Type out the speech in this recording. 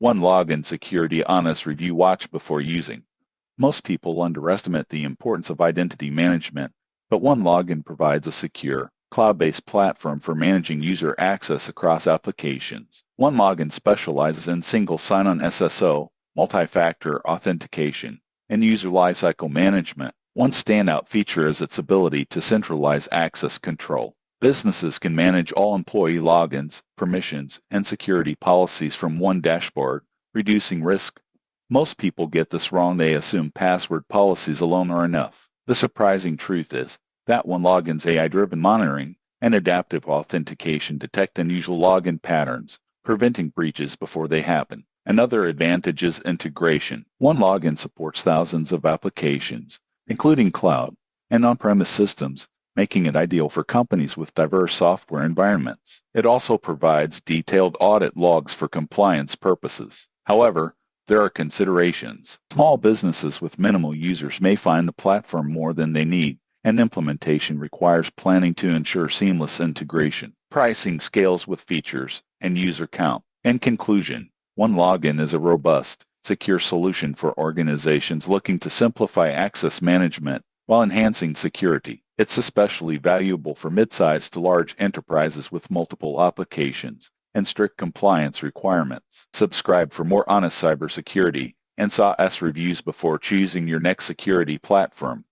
OneLogin Security Honest Review. Watch before using. Most people underestimate the importance of identity management, but OneLogin provides a secure, cloud-based platform for managing user access across applications. OneLogin specializes in single sign-on SSO, multi-factor authentication, and user lifecycle management. One standout feature is its ability to centralize access control. Businesses can manage all employee logins, permissions, and security policies from one dashboard, reducing risk. Most people get this wrong. They assume password policies alone are enough. The surprising truth is that OneLogin's AI-driven monitoring and adaptive authentication detect unusual login patterns, preventing breaches before they happen. Another advantage is integration. OneLogin supports thousands of applications, including cloud and on-premise systems, making it ideal for companies with diverse software environments. It also provides detailed audit logs for compliance purposes. However, there are considerations. Small businesses with minimal users may find the platform more than they need, and implementation requires planning to ensure seamless integration. Pricing scales with features and user count. In conclusion, OneLogin is a robust, secure solution for organizations looking to simplify access management while enhancing security. It's especially valuable for mid-sized to large enterprises with multiple applications and strict compliance requirements. Subscribe for more honest cybersecurity and SaaS reviews before choosing your next security platform.